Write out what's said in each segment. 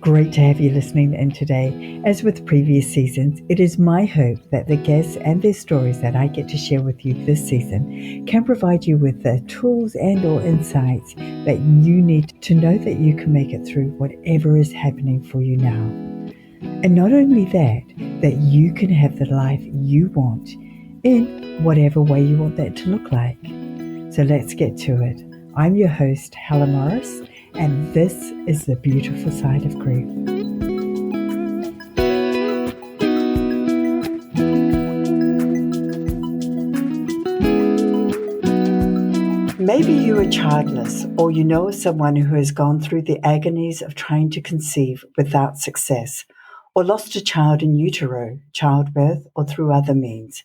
Great to have you listening in today. As with previous seasons, it is my hope that the guests and their stories that I get to share with you this season can provide you with the tools and or insights that you need to know that you can make it through whatever is happening for you now. And not only that you can have the life you want in whatever way you want that to look like. So let's get to it. I'm your host, Helen Morris, and this is the beautiful side of grief. Maybe you are childless, or you know of someone who has gone through the agonies of trying to conceive without success, or lost a child in utero, childbirth, or through other means.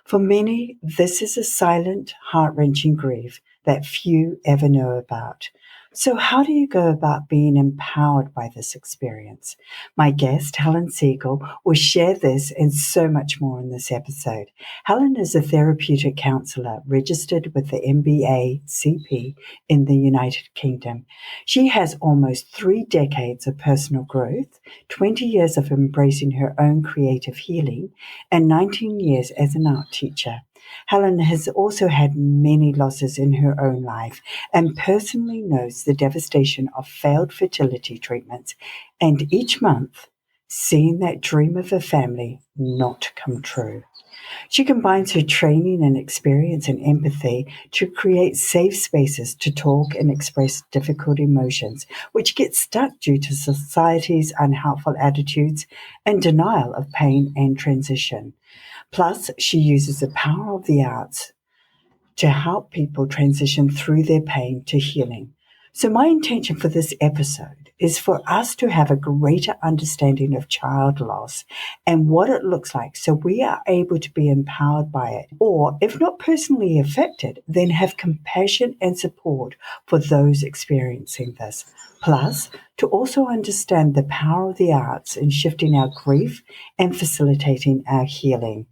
For many, this is a silent, heart-wrenching grief that few ever know about. So how do you go about being empowered by this experience? My guest, Helen Segal, will share this and so much more in this episode. Helen is a therapeutic counsellor registered with the MBACP in the United Kingdom. She has almost 3 decades of personal growth, 20 years of embracing her own creative healing, and 19 years as an art teacher. Helen has also had many losses in her own life and personally knows the devastation of failed fertility treatments and each month seeing that dream of a family not come true. She combines her training and experience and empathy to create safe spaces to talk and express difficult emotions, which get stuck due to society's unhelpful attitudes and denial of pain and transition. Plus, she uses the power of the arts to help people transition through their pain to healing. So my intention for this episode is for us to have a greater understanding of child loss and what it looks like so we are able to be empowered by it, or if not personally affected, then have compassion and support for those experiencing this. Plus, to also understand the power of the arts in shifting our grief and facilitating our healing.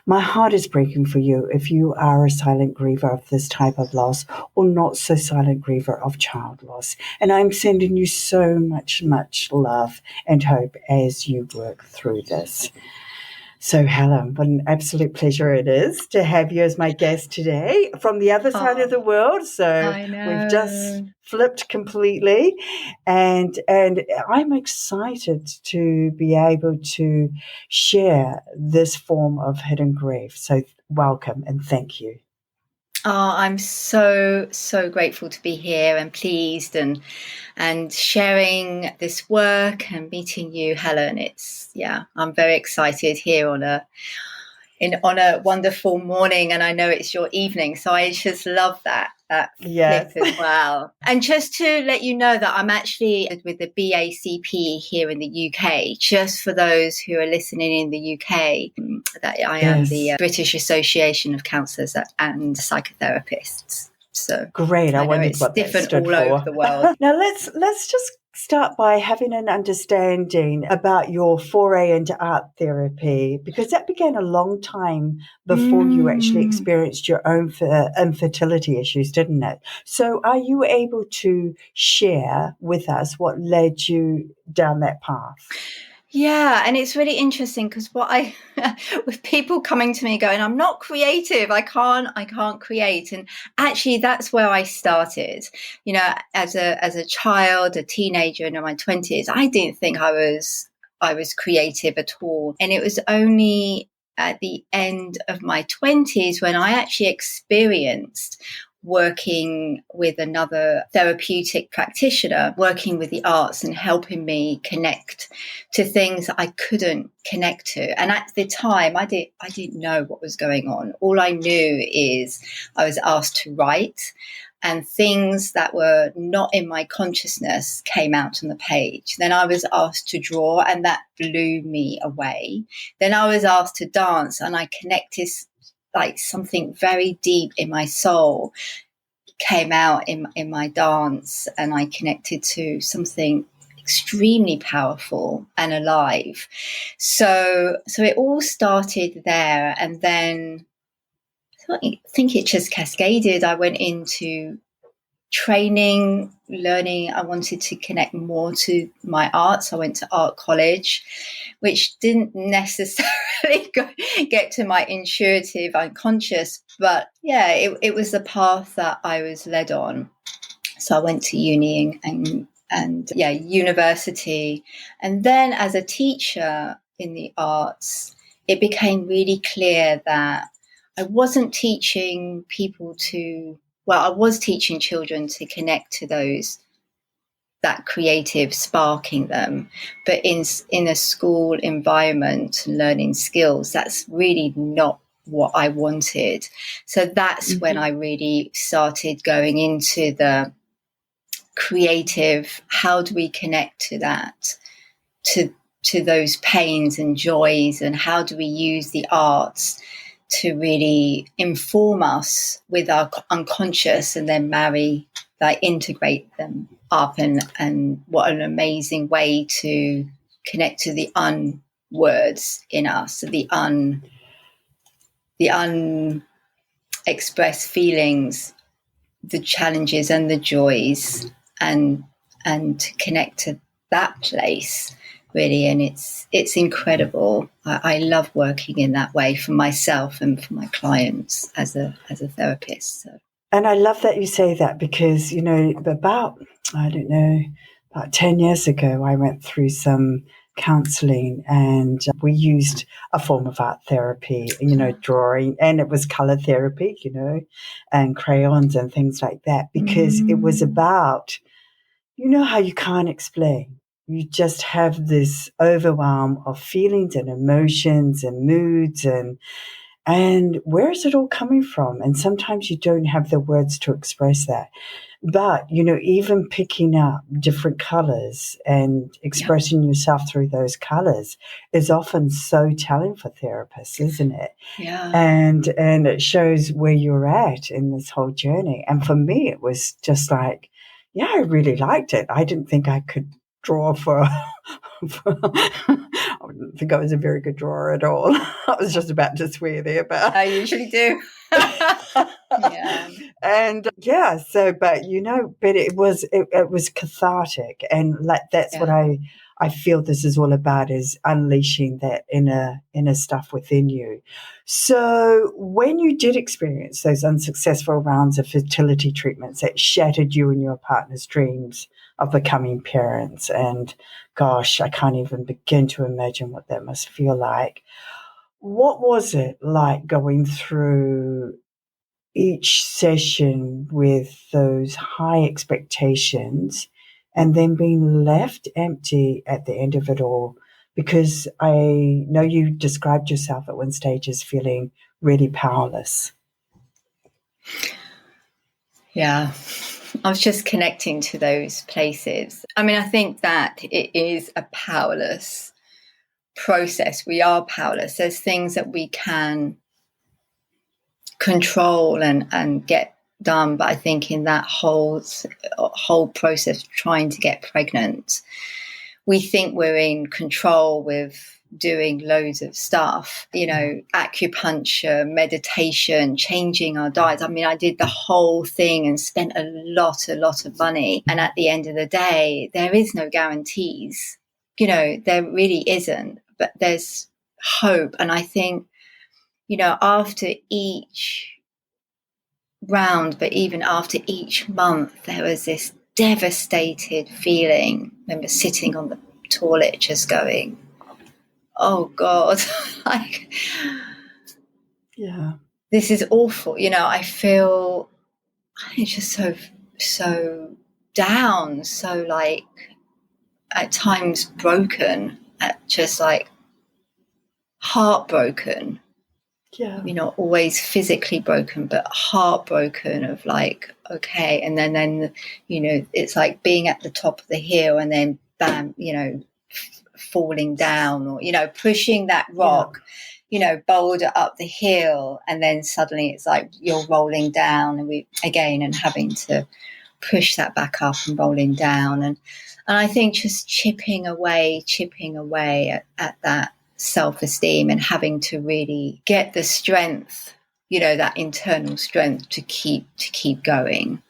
My heart is breaking for you if you are a silent griever of this type of loss or not so silent griever of child loss. And I'm sending you so much love and hope as you work through this. So, Helen, what an absolute pleasure it is to have you as my guest today from the other side of the world. So we've just flipped completely, and I'm excited to be able to share this form of hidden grief. So welcome and thank you. Oh, I'm so grateful to be here and pleased and sharing this work and meeting you, Helen. I'm very excited here on a wonderful morning, and I know it's your evening, so I just love that Yes. clip as well. And just to let you know that I'm actually with the BACP here in the UK, just for those who are listening in the UK, that I am the British Association of Counsellors and Psychotherapists. So great. I wondered what that stood for. Different all over the world. Now let's just start by having an understanding about your foray into art therapy, because that began a long time before you actually experienced your own infertility issues, didn't it? So are you able to share with us what led you down that path? Yeah, and it's really interesting because with people coming to me going, I'm not creative, I can't create, and actually that's where I started. You know, as a child, a teenager in my 20s, I didn't think I was creative at all, and it was only at the end of my 20s when I actually experienced working with another therapeutic practitioner, working with the arts and helping me connect to things that I couldn't connect to. And at the time, I didn't know what was going on. All I knew is I was asked to write, and things that were not in my consciousness came out on the page. Then I was asked to draw, and that blew me away. Then I was asked to dance, and I connected, like something very deep in my soul came out in my dance, and I connected to something extremely powerful and alive. So it all started there, and then I think it just cascaded. I went into training, learning. I wanted to connect more to my art. So I went to art college, which didn't necessarily get to my intuitive unconscious, but yeah, it was the path that I was led on. So I went to uni and university. And then as a teacher in the arts, it became really clear that I wasn't teaching people I was teaching children to connect to that creative spark in them, but in a school environment, learning skills, that's really not what I wanted. So that's when I really started going into the creative, how do we connect to that, to those pains and joys, and how do we use the arts to really inform us with our unconscious and then integrate them up, and what an amazing way to connect to the words in us, the unexpressed feelings, the challenges and the joys, and to connect to that place, really. And it's incredible. I love working in that way for myself and for my clients as a therapist. So. And I love that you say that, because, about 10 years ago, I went through some counseling, and we used a form of art therapy, drawing, and it was color therapy, and crayons and things like that, because it was about, how you can't explain. You just have this overwhelm of feelings and emotions and moods, and where is it all coming from? And sometimes you don't have the words to express that. But, even picking up different colors and expressing yourself through those colors is often so telling for therapists, isn't it? Yeah. And it shows where you're at in this whole journey. And for me, it was just like, I really liked it. I didn't think I could draw I didn't think I was a very good drawer at all. I was just about to swear there, but I usually do. Yeah. And but it was cathartic, and that's what I feel this is all about, is unleashing that inner stuff within you. So when you did experience those unsuccessful rounds of fertility treatments that shattered you and your partner's dreams of becoming parents, and gosh, I can't even begin to imagine what that must feel like. What was it like going through each session with those high expectations and then being left empty at the end of it all? Because I know you described yourself at one stage as feeling really powerless. Yeah, I was just connecting to those places. I mean, I think that it is a powerless process. We are powerless. There's things that we can control and get done, but I think in that whole process of trying to get pregnant, we think we're in control with doing loads of stuff, acupuncture, meditation, changing our diets. I mean, I did the whole thing and spent a lot of money. And at the end of the day, there is no guarantees. There really isn't, but there's hope. And I think, after each round, but even after each month, there was this devastated feeling. I remember sitting on the toilet just going, oh God, this is awful. I feel just so down, so like at times broken, just like heartbroken. Yeah. Not always physically broken, but heartbroken of like, okay. And then, it's like being at the top of the hill and then bam, falling down, or, pushing that rock, boulder up the hill. And then suddenly it's like you're rolling down and having to push that back up and rolling down. And I think just chipping away at that self-esteem, and having to really get the strength, that internal strength to keep going.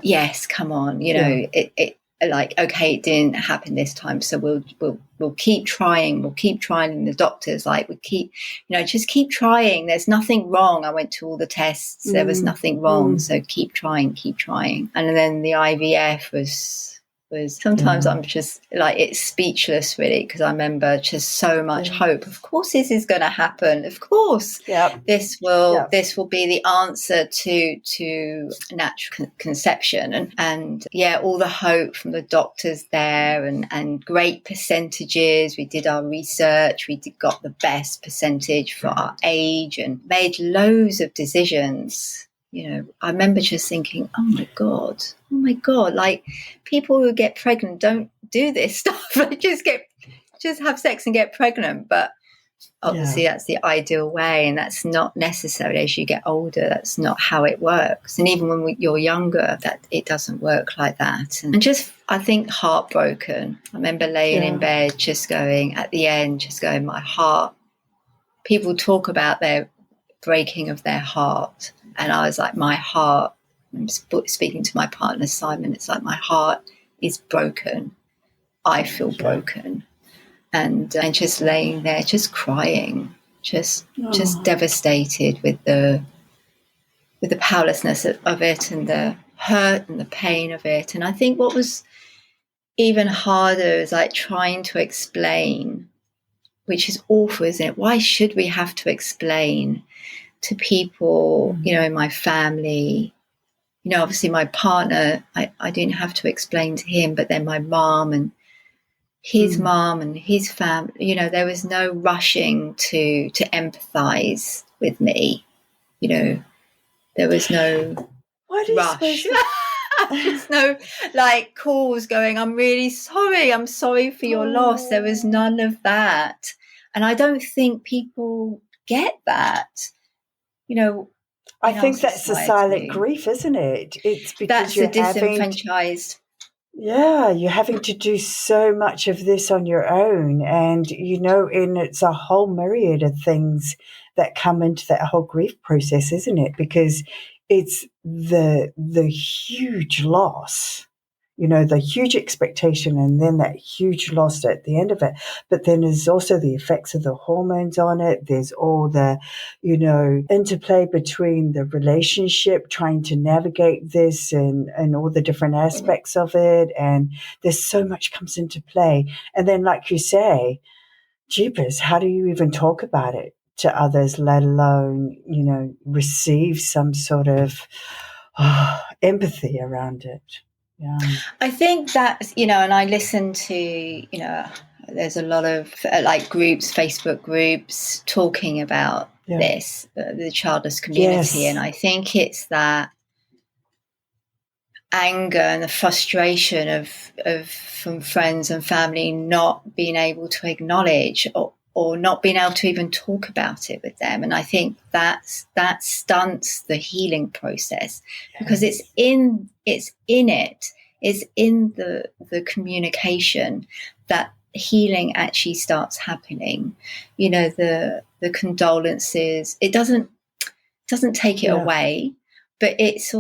yes, come on, it like, okay, it didn't happen this time, so we'll keep trying. And the doctors like, we keep, just keep trying. There's nothing wrong. I went to all the tests. There was nothing wrong. So keep trying. And then the IVF was sometimes I'm just like, it's speechless really, because I remember just so much hope. Of course this is going to happen. Of course this will be the answer to natural conception, and all the hope from the doctors there, and great percentages. We did our research, got the best percentage for our age, and made loads of decisions. I remember just thinking, oh my God, like, people who get pregnant don't do this stuff. Like, just have sex and get pregnant. But obviously that's the ideal way, and that's not necessarily, as you get older, that's not how it works. And even when you're younger, that it doesn't work like that. And just, I think, heartbroken. I remember laying in bed just going, at the end, just going, my heart. People talk about their breaking of their heart. And I was like, my heart, I'm speaking to my partner, Simon, it's like, my heart is broken. I feel broken. And just laying there, just crying, just devastated with the powerlessness of it, and the hurt and the pain of it. And I think what was even harder is like trying to explain, which is awful, isn't it? Why should we have to explain to people, in my family? Obviously my partner, I didn't have to explain to him, but then my mom and his mom and his family, there was no rushing to empathize with me. There was no rush. There's no like calls going, I'm really sorry, I'm sorry for your loss. There was none of that. And I don't think people get that. I think that's the silent grief, isn't it? It's because that's the disenfranchised. You're having to do so much of this on your own, and and it's a whole myriad of things that come into that whole grief process, isn't it? Because it's the huge loss, the huge expectation, and then that huge loss at the end of it. But then there's also the effects of the hormones on it. There's all the, interplay between the relationship, trying to navigate this, and all the different aspects of it. And there's so much comes into play. And then, like you say, jeepers, how do you even talk about it to others, let alone, receive some sort of empathy around it? Yeah. I think that, and I listen to, there's a lot of like groups, Facebook groups talking about this, the childless community. And I think it's that anger and the frustration of from friends and family not being able to acknowledge or not being able to even talk about it with them. And I think that stunts the healing process, because it's in the communication that healing actually starts happening. The condolences, it doesn't take it away, but it's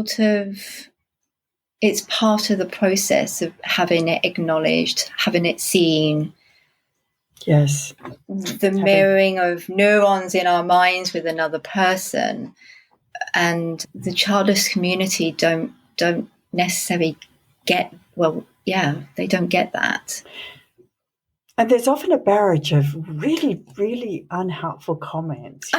it's part of the process of having it acknowledged, having it seen. Yes. The mirroring of neurons in our minds with another person. And the childless community don't necessarily get, they don't get that. And there's often a barrage of really, really unhelpful comments,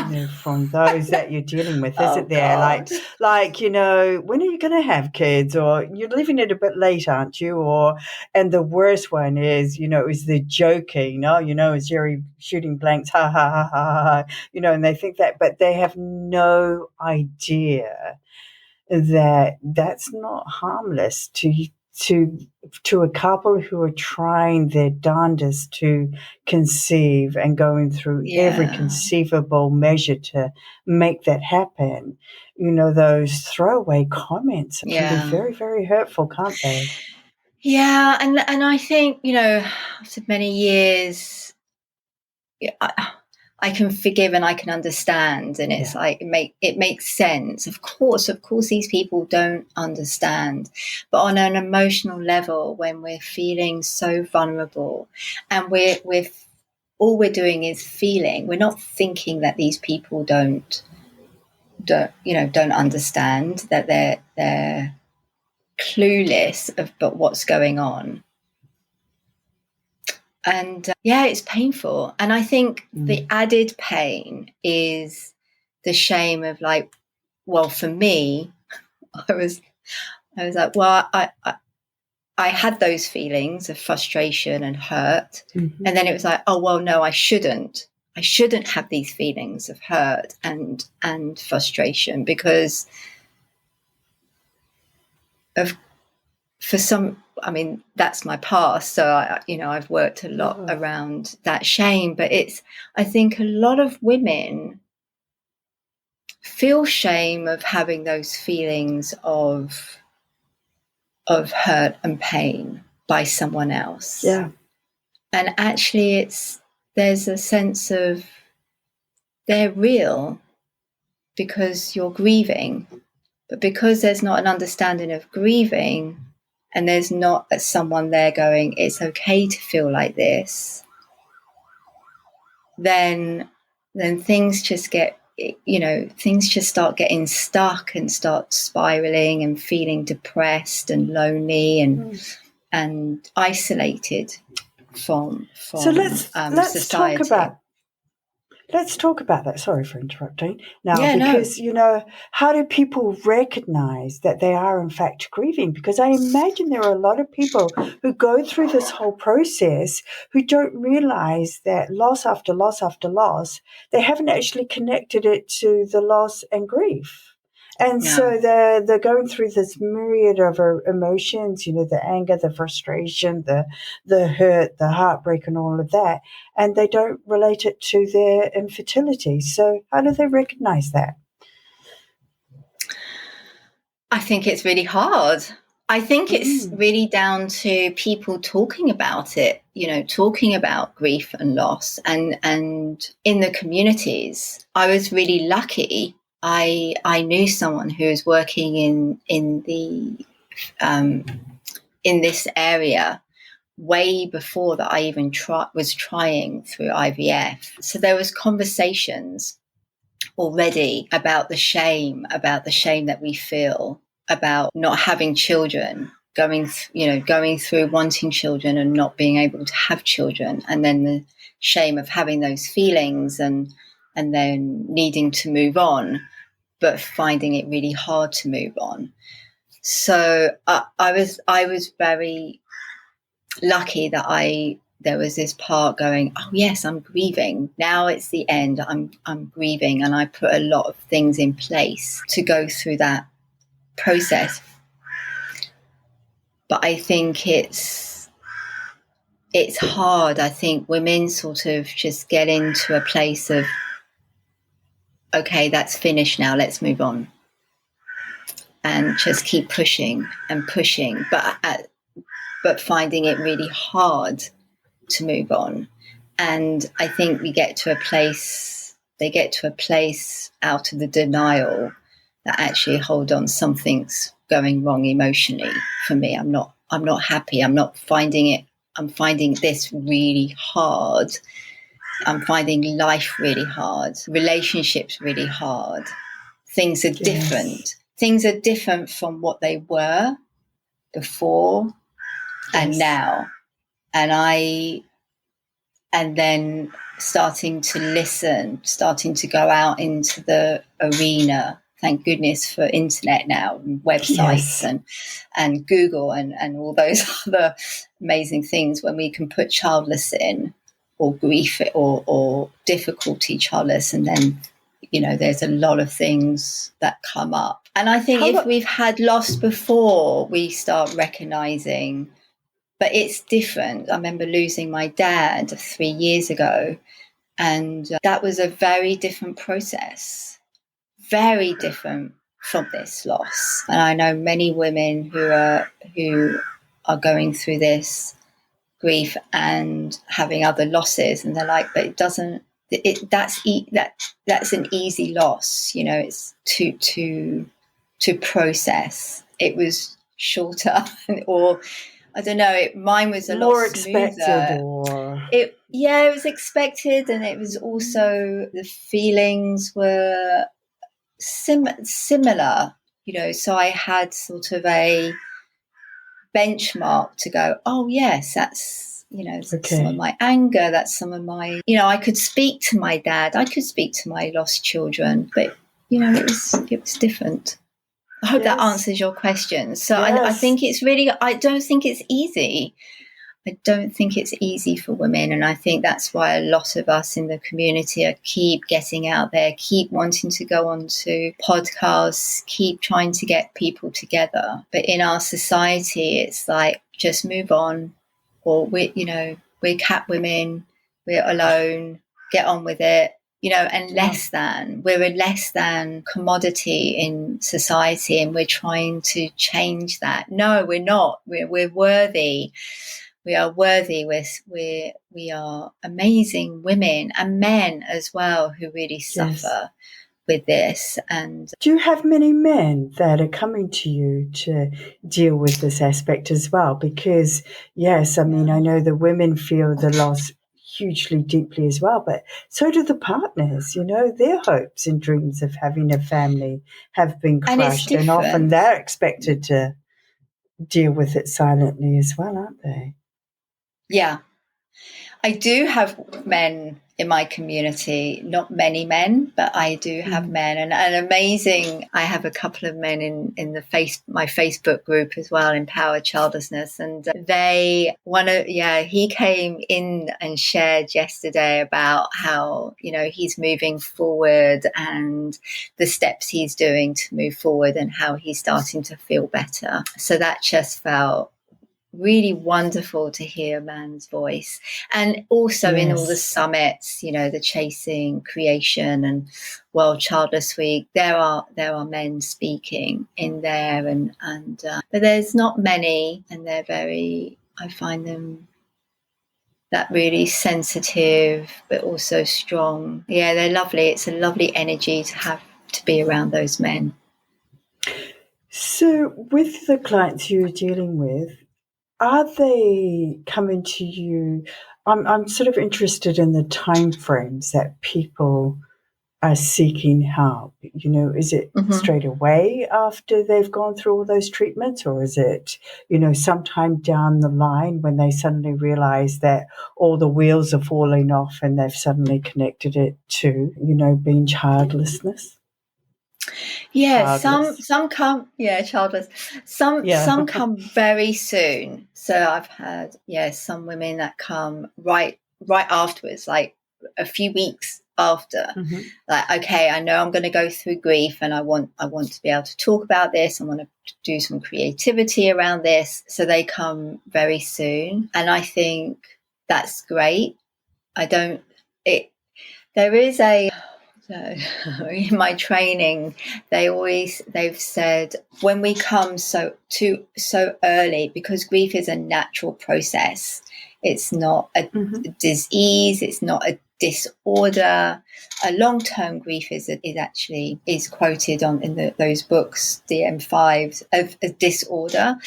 from those that you're dealing with, isn't there? God. Like, when are you going to have kids? Or you're leaving it a bit late, aren't you? And the worst one is, is the joking, is Jerry shooting blanks, ha, ha, ha, ha, ha, and they think that, but they have no idea that that's not harmless to a couple who are trying their darndest to conceive and going through every conceivable measure to make that happen. Those throwaway comments can be very, very hurtful, can't they? Yeah, and I think, after many years, I can forgive and I can understand, and it's like it makes sense. Of course, these people don't understand, but on an emotional level, when we're feeling so vulnerable, and we're all we're doing is feeling. We're not thinking that these people don't understand, that they're clueless about what's going on. And it's painful. And I think the added pain is the shame of like, well, for me, I was like, well, I had those feelings of frustration and hurt. And then it was like, oh, well, no, I shouldn't have these feelings of hurt and frustration because that's my past. So I've worked a lot around that shame, but I think a lot of women feel shame of having those feelings of hurt and pain by someone else. Yeah. And actually there's a sense of they're real because you're grieving, but because there's not an understanding of grieving, and there's not someone there going, it's okay to feel like this, then things just start getting stuck and start spiraling and feeling depressed and lonely and isolated from so let's society. Let's talk about that. Sorry for interrupting. Because how do people recognize that they are in fact grieving? Because I imagine there are a lot of people who go through this whole process who don't realize that loss after loss after loss, they haven't actually connected it to the loss and grief. And so they're going through this myriad of emotions, the anger, the frustration, the hurt, the heartbreak, and all of that. And they don't relate it to their infertility. So how do they recognize that? I think it's really hard. I think it's really down to people talking about it, talking about grief and loss. And in the communities, I was really lucky. I knew someone who was working in this area way before that I even was trying through IVF. So there was conversations already about the shame that we feel about not having children, going through wanting children and not being able to have children, and then the shame of having those feelings and then needing to move on, but finding it really hard to move on. So I was very lucky that there was this part going, oh yes, I'm grieving. Now it's the end. I'm grieving, and I put a lot of things in place to go through that process. But I think it's hard. I think women sort of just get into a place of, okay, that's finished now, let's move on. And just keep pushing and pushing, but finding it really hard to move on. And I think they get to a place out of the denial that actually, hold on, something's going wrong emotionally for me. I'm not happy. I'm not finding it. I'm finding this really hard. I'm finding life really hard, relationships really hard. Things are different. Yes. Things are different from what they were before and now. And then starting to listen, starting to go out into the arena. Thank goodness for internet now, and websites and Google and all those other amazing things when we can put childless in, or grief or difficulty childless, and then there's a lot of things that come up. And I think if we've had loss before, we start recognizing, but it's different. I remember losing my dad 3 years ago, and that was a very different process, very different from this loss. And I know many women who are going through this grief and having other losses, and they're like, but it doesn't that's an easy loss. It's to process. It was shorter, or I don't know. Mine was a lot more smoother. expected, or it was expected, and it was also the feelings were similar. So I had sort of a benchmark to go, oh yes, that's some of my anger, that's some of my, I could speak to my dad, I could speak to my lost children, but it was different. I hope that answers your question. So I think it's really, I don't think it's easy. I don't think it's easy for women, and I think that's why a lot of us in the community keep getting out there, keep wanting to go on to podcasts, keep trying to get people together. But in our society, it's like, just move on, or we're cat women, we're alone, get on with it. And we're a less than commodity in society, and we're trying to change that. No, we're not. We're worthy. We are worthy. We are amazing women and men as well who really suffer with this. And do you have many men that are coming to you to deal with this aspect as well? Because I know the women feel the loss hugely deeply as well, but so do the partners. Their hopes and dreams of having a family have been crushed, and often they're expected to deal with it silently as well, aren't they? Yeah, I do have men in my community, not many men, but I do have men, and amazing. I have a couple of men in my Facebook group as well, Empower Childlessness, and he came in and shared yesterday about how he's moving forward and the steps he's doing to move forward, and how he's starting to feel better. So that just felt really wonderful to hear a man's voice. And also in all the summits, the Chasing Creation and World Childless Week, there are men speaking in there, and but there's not many, and I find them that really sensitive but also strong. Yeah, they're lovely. It's a lovely energy to be around those men. So with the clients you're dealing with, are they coming to you? I'm sort of interested in the time frames that people are seeking help. Is it straight away after they've gone through all those treatments, or is it, sometime down the line when they suddenly realize that all the wheels are falling off and they've suddenly connected it to, being childlessness? Yeah, some come, childless. Some come very soon. So I've had some women that come right afterwards, like a few weeks after. Like, okay, I know I'm going to go through grief, and I want to be able to talk about this. I want to do some creativity around this. So they come very soon, and I think that's great. In my training, they've said, when we come so early, because grief is a natural process, it's not a disease, it's not a disorder. A long-term grief is actually quoted in those books, DSM-5, of a disorder,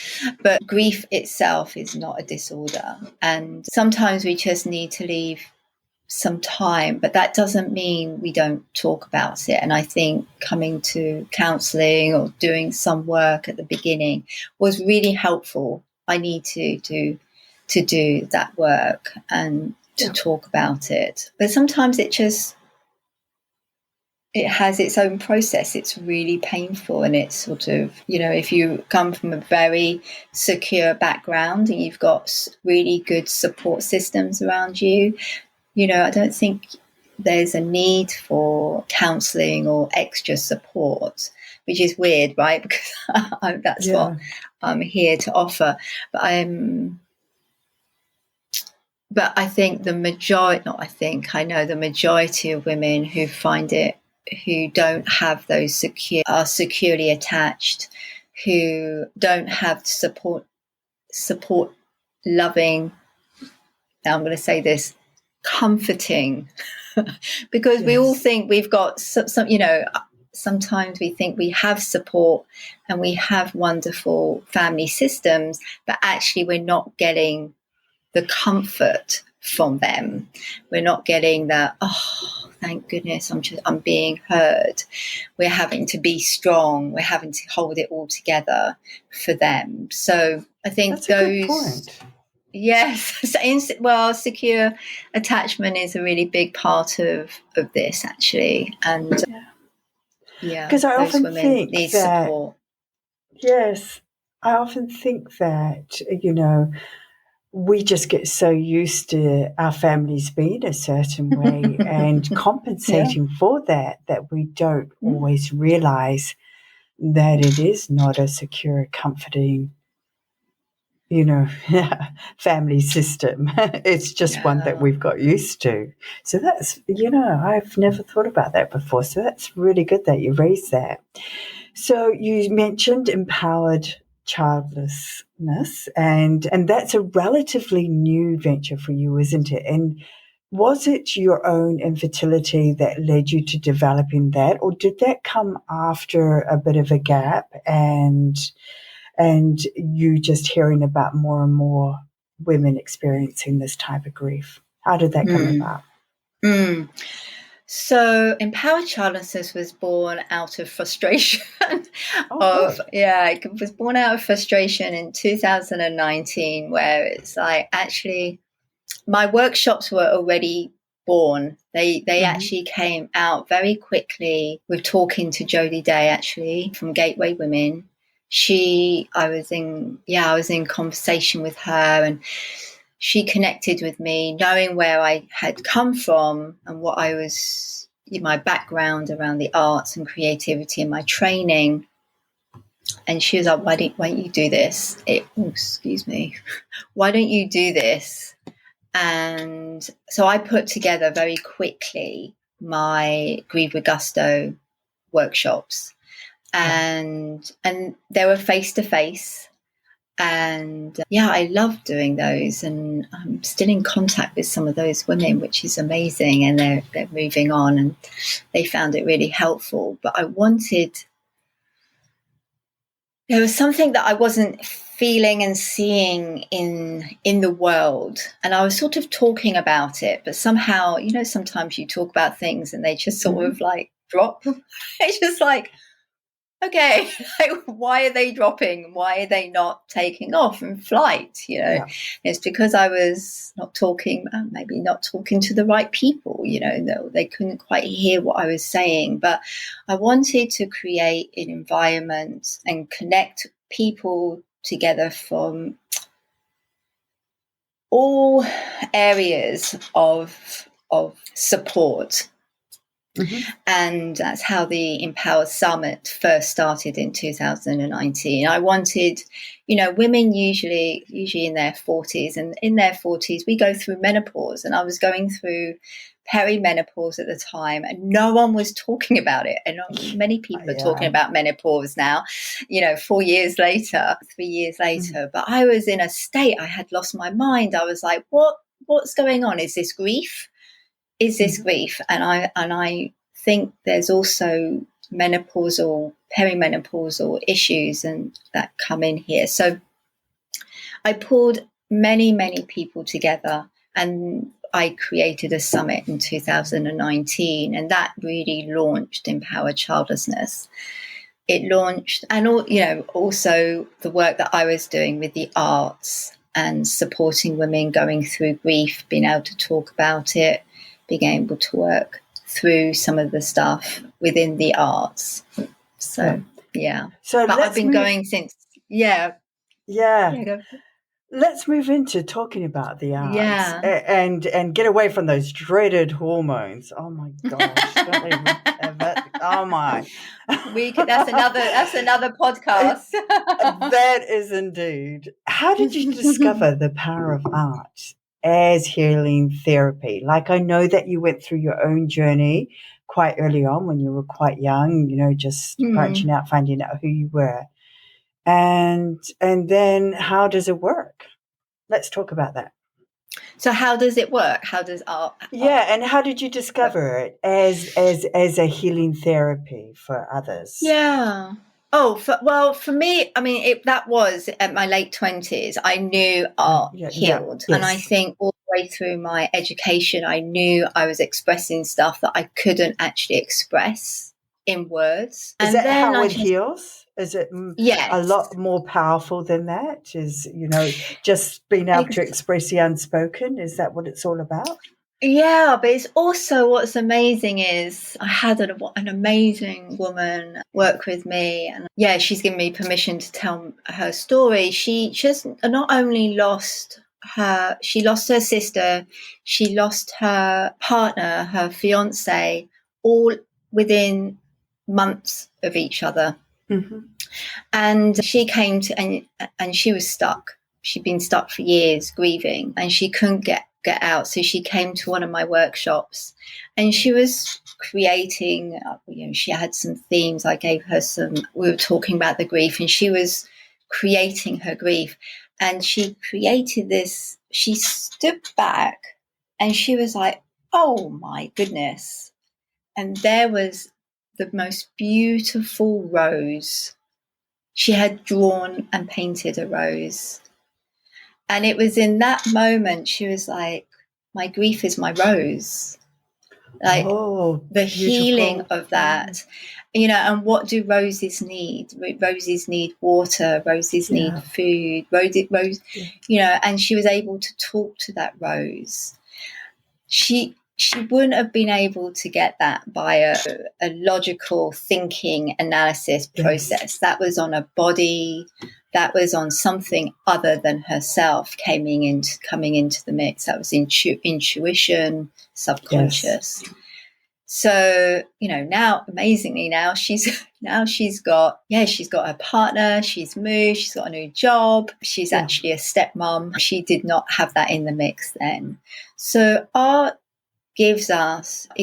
but grief itself is not a disorder. And sometimes we just need to leave some time, but that doesn't mean we don't talk about it. And I think coming to counselling or doing some work at the beginning was really helpful. I need to do that work and to talk about it. But sometimes it has its own process. It's really painful, and it's sort of, if you come from a very secure background and you've got really good support systems around you, I don't think there's a need for counselling or extra support, which is weird, right? Because that's what I'm here to offer. But I think I know the majority of women who find it, who don't have those are securely attached, who don't have support, loving, now I'm going to say this, comforting because we all think we've got some, sometimes we think we have support and we have wonderful family systems, but actually we're not getting the comfort from them. We're not getting the, oh, thank goodness, I'm being heard. We're having to be strong. We're having to hold it all together for them. So I think that's a good point. Yes. Well, secure attachment is a really big part of this, actually. And because I those often women think need that, support. yes, I often think that, we just get so used to our families being a certain way and compensating for that we don't always realize that it is not a secure, comforting, family system. It's just one that we've got used to. So that's, I've never thought about that before. So that's really good that you raised that. So you mentioned empowered childlessness, and that's a relatively new venture for you, isn't it? And was it your own infertility that led you to developing that, or did that come after a bit of a gap and you just hearing about more and more women experiencing this type of grief? How did that come about? So empowered childlessness was born out of frustration. It was born out of frustration in 2019, where it's like, actually, my workshops were already born. They actually came out very quickly with talking to Jodie Day, actually, from Gateway Women. I was in conversation with her, and she connected with me, knowing where I had come from and what I was, my background around the arts and creativity and my training. And she was like, why don't you do this? Why don't you do this? And so I put together very quickly my Grieve with Gusto workshops. And they were face-to-face. And I love doing those, and I'm still in contact with some of those women, which is amazing, and they're moving on, and they found it really helpful. But there was something that I wasn't feeling and seeing in the world, and I was sort of talking about it, but somehow, sometimes you talk about things and they just sort of like drop. It's just like, okay, why are they dropping? Why are they not taking off in flight? It's because I was maybe not talking to the right people. They couldn't quite hear what I was saying. But I wanted to create an environment and connect people together from all areas of support. And that's how the Empower Summit first started in 2019. I wanted, women usually in their 40s, and in their 40s, we go through menopause. And I was going through perimenopause at the time, and no one was talking about it. And many people are talking about menopause now, 3 years later. But I was in a state, I had lost my mind. I was like, what's going on? Is this grief? Grief? And I think there's also perimenopausal issues and that come in here. So I pulled many, many people together, and I created a summit in 2019, and that really launched Empowered Childlessness. It launched, and also the work that I was doing with the arts and supporting women going through grief, being able to talk about it, being able to work through some of the stuff within the arts. So but I've been going since. Let's move into talking about the arts and get away from those dreaded hormones. Oh my gosh. Don't even have it. Oh my. That's another podcast. That is indeed. How did you discover the power of art as healing therapy? Like, I know that you went through your own journey quite early on when you were quite young, just branching out, finding out who you were. And then how does it work? Let's talk about that. So how does it work? How does art? And how did you discover it as a healing therapy for others? Yeah. For me, I mean, that was at my late 20s. I knew art healed. Yes. And I think all the way through my education, I knew I was expressing stuff that I couldn't actually express in words. Is that how it heals? Is it a lot more powerful than that? Is, just being able to express the unspoken? Is that what it's all about? Yeah, but it's also, what's amazing is I had an amazing woman work with me, and she's given me permission to tell her story. She just not only lost her sister, she lost her partner, her fiance, all within months of each other. Mm-hmm. And she came to, and she was stuck. She'd been stuck for years grieving, and she couldn't get out. So she came to one of my workshops, and she was creating, she had some themes. I gave her we were talking about the grief, and she was creating her grief. And she created this, she stood back and she was like, oh my goodness. And there was the most beautiful rose. She had drawn and painted a rose. And it was in that moment she was like, my grief is my rose. Like the healing of that, and what do roses need? Roses need water, roses need food, and she was able to talk to that rose. She wouldn't have been able to get that by a logical thinking analysis process. That was on a body, that was on something other than herself coming into the mix. That was intuition, subconscious. Yes. So, now amazingly she's got her partner, she's moved, she's got a new job, she's actually a stepmom. She did not have that in the mix then. So art is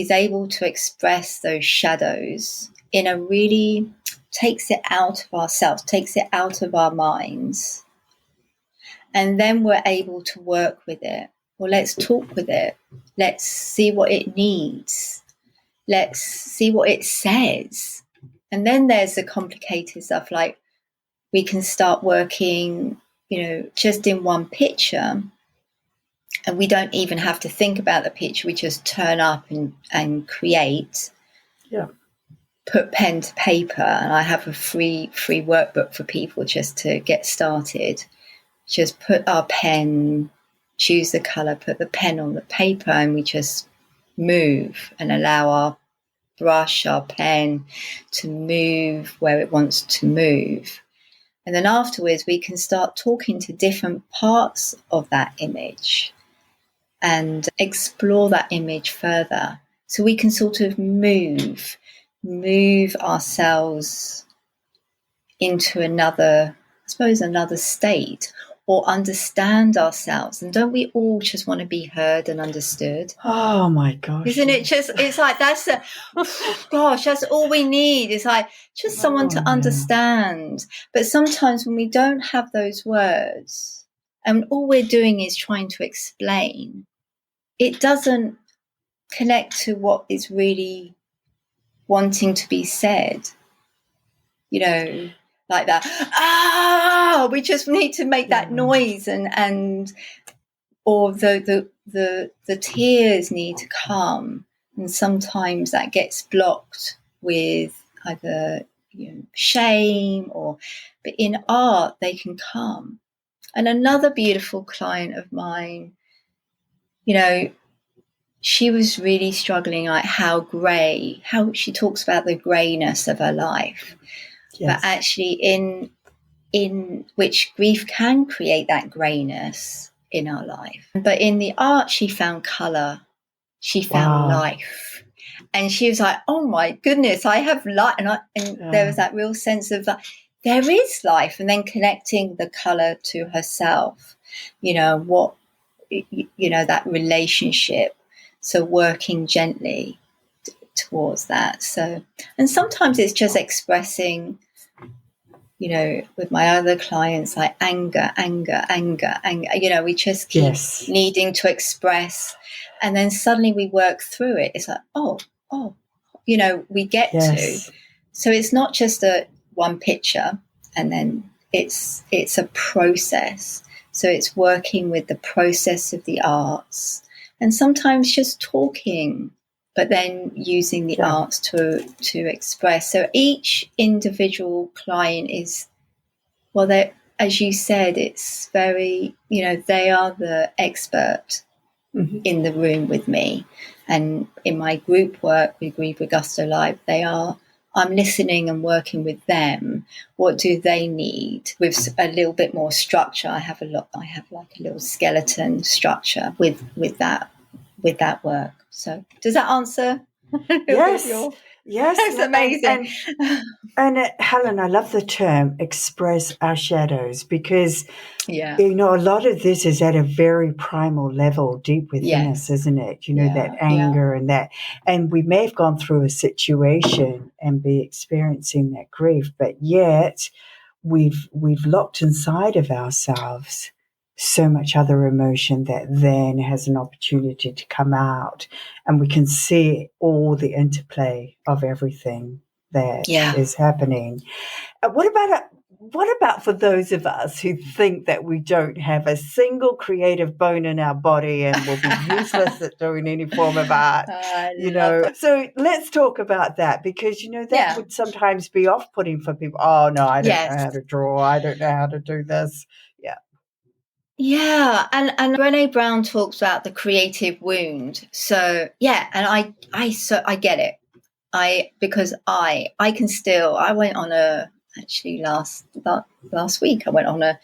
able to express those shadows in a really, takes it out of ourselves, takes it out of our minds. And then we're able to work with it. Well, let's talk with it. Let's see what it needs. Let's see what it says. And then there's the complicated stuff, like we can start working, just in one picture. And we don't even have to think about the picture. We just turn up and create. Yeah. Put pen to paper. And I have a free workbook for people just to get started. Just put our pen, choose the colour, put the pen on the paper, and we just move and allow our brush, our pen to move where it wants to move. And then afterwards, we can start talking to different parts of that image and explore that image further. So we can sort of move ourselves into another state, or understand ourselves. And don't we all just want to be heard and understood? Oh my gosh. Isn't it just, it's like, that's all we need. It's like just someone to understand. But sometimes when we don't have those words and all we're doing is trying to explain, it doesn't connect to what is really wanting to be said, like that. We just need to make that noise, or the tears need to come, and sometimes that gets blocked with either shame, but in art they can come. And another beautiful client of mine, she was really struggling, like how she talks about the greyness of her life. Yes. But actually in which grief can create that greyness in our life. But in the art, she found colour, she found life. And she was like, oh my goodness, I have life. And there was that real sense of that there is life, and then connecting the colour to herself, that relationship. So working gently towards that. So, and sometimes it's just expressing with my other clients, like anger, we just keep needing to express. And then suddenly we work through it. It's like, we get to. So it's not just one picture, and then it's a process. So it's working with the process of the arts, and sometimes just talking, but then using the arts to express. So each individual client is, as you said, it's very, they are the expert in the room with me. And in my group work with Grieve with Gusto Live, I'm listening and working with them. What do they need with a little bit more structure? I have like a little skeleton structure with that work. So does that answer? Yes, that's amazing. And Helen, I love the term express our shadows, because a lot of this is at a very primal level deep within us, isn't it? That anger and that, and we may have gone through a situation and be experiencing that grief, but yet we've locked inside of ourselves so much other emotion that then has an opportunity to come out, and we can see all the interplay of everything that is happening. What about for those of us who think that we don't have a single creative bone in our body and will be useless at doing any form of art? So let's talk about that, because that would sometimes be off-putting for people. Oh no, I don't know how to draw. I don't know how to do this. And Brené Brown talks about the creative wound. So and I get it. Because I can still. I went on last week. I went on a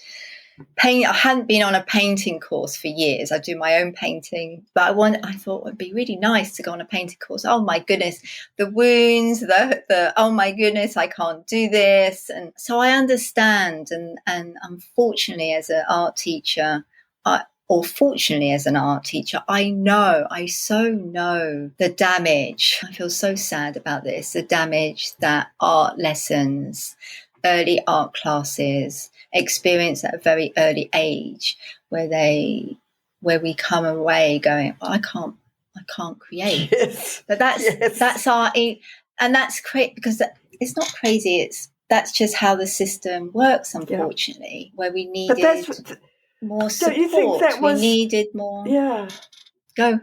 paint. I hadn't been on a painting course for years. I do my own painting, but I thought it would be really nice to go on a painting course. Oh my goodness, the wounds, the oh my goodness, I can't do this. And so I understand. And unfortunately, as an art teacher, or fortunately as an art teacher, I so know the damage. I feel so sad about this, the damage that art lessons, early art classes experience at a very early age, where we come away going, I can't create. But that's our, and that's great, because it's not crazy. That's just how the system works, unfortunately, where we needed more support. Don't you think that was, we needed more? Go.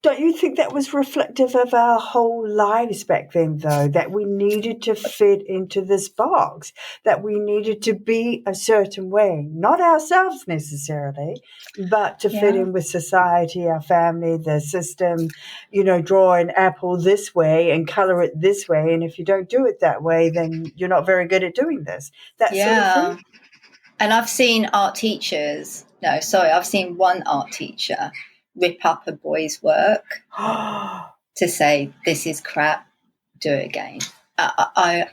Don't you think that was reflective of our whole lives back then, though, that we needed to fit into this box, that we needed to be a certain way, not ourselves necessarily, but to fit in with society, our family, the system, draw an apple this way and color it this way. And if you don't do it that way, then you're not very good at doing this. That sort of thing. And I've seen I've seen one art teacher rip up a boy's work to say, this is crap, do it again. I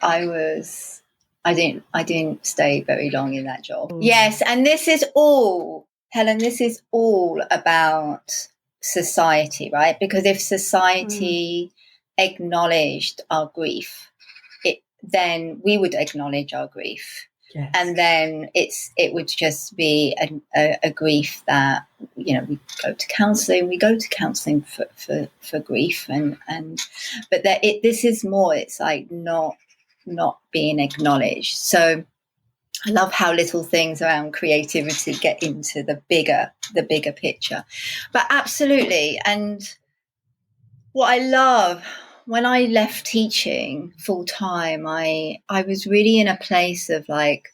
didn't stay very long in that job. Yes, and this is all, Helen, this is all about society, right? Because if society acknowledged our grief, then we would acknowledge our grief. Yes. And then it would just be a grief that, we go to counselling. We go to counselling for grief, but this is more. It's like not being acknowledged. So I love how little things around creativity get into the bigger picture. But absolutely, and what I love. When I left teaching full time, I was really in a place of like,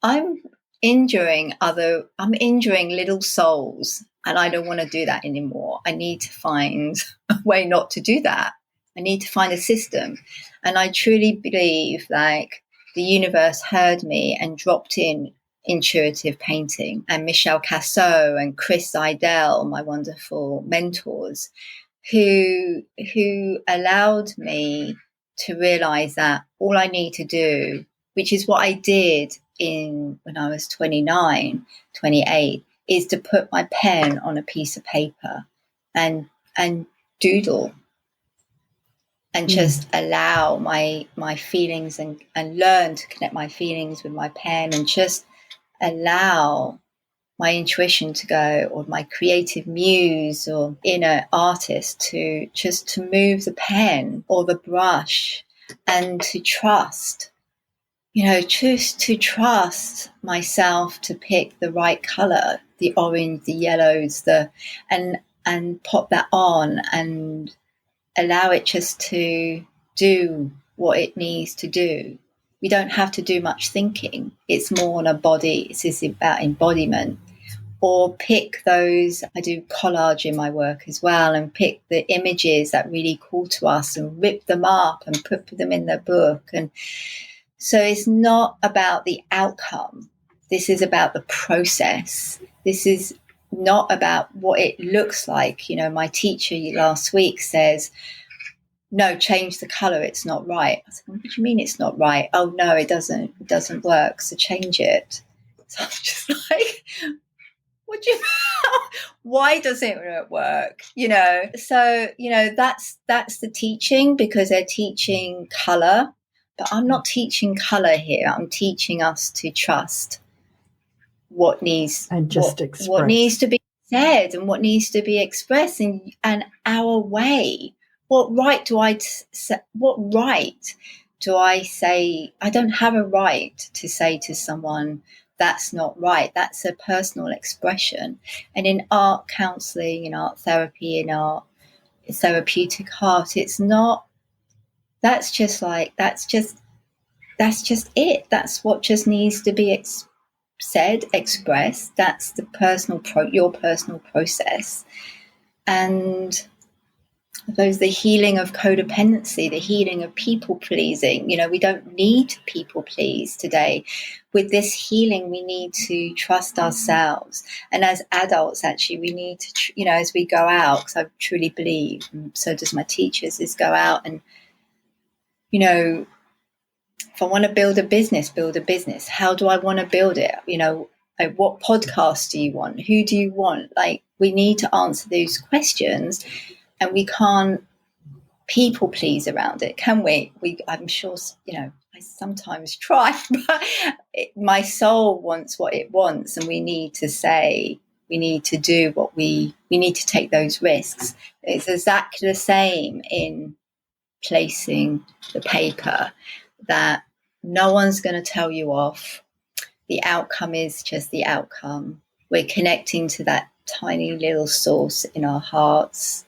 I'm injuring little souls, and I don't want to do that anymore. I need to find a way not to do that. I need to find a system. And I truly believe like the universe heard me and dropped in intuitive painting, and Michelle Casso and Chris Idell, my wonderful mentors, who allowed me to realize that all I need to do, which is what I did when I was 29, 28, is to put my pen on a piece of paper and doodle. and just allow my feelings and learn to connect my feelings with my pen, and just allow my intuition to go, or my creative muse or inner artist to move the pen or the brush, and to trust, just to trust myself to pick the right color, the orange, the yellows, and pop that on and allow it just to do what it needs to do. We don't have to do much thinking. It's more on a body. It's about embodiment. Or pick those, I do collage in my work as well, and pick the images that really call to us and rip them up and put them in the book. And so it's not about the outcome. This is about the process. This is not about what it looks like. My teacher last week says, no, change the color. It's not right. I said, what do you mean it's not right? Oh, no, it doesn't work. So change it. So I'm just like, what do you why doesn't it work? So that's the teaching, because they're teaching color, but I'm not teaching color here. I'm teaching us to trust what needs what needs to be said and what needs to be expressed, and our way. What right do I say? I don't have a right to say to someone, that's not right. That's a personal expression. And in art counselling, in art therapy, in art therapeutic art, it's not. That's just it. That's what just needs to be said, expressed. That's the your personal process. And the healing of codependency, the healing of people pleasing. We don't need to people please today. With this healing, we need to trust ourselves. And as adults, actually, we need to, as we go out, because I truly believe, and so does my teachers, is go out and, if I want to build a business. How do I want to build it? What podcast do you want? Who do you want? We need to answer those questions. And we can't people please around it, can we? I'm sure, I sometimes try, but my soul wants what it wants, and we need to do what we need to take those risks. It's exactly the same in placing the paper, that no one's going to tell you off. The outcome is just the outcome. We're connecting to that tiny little source in our hearts.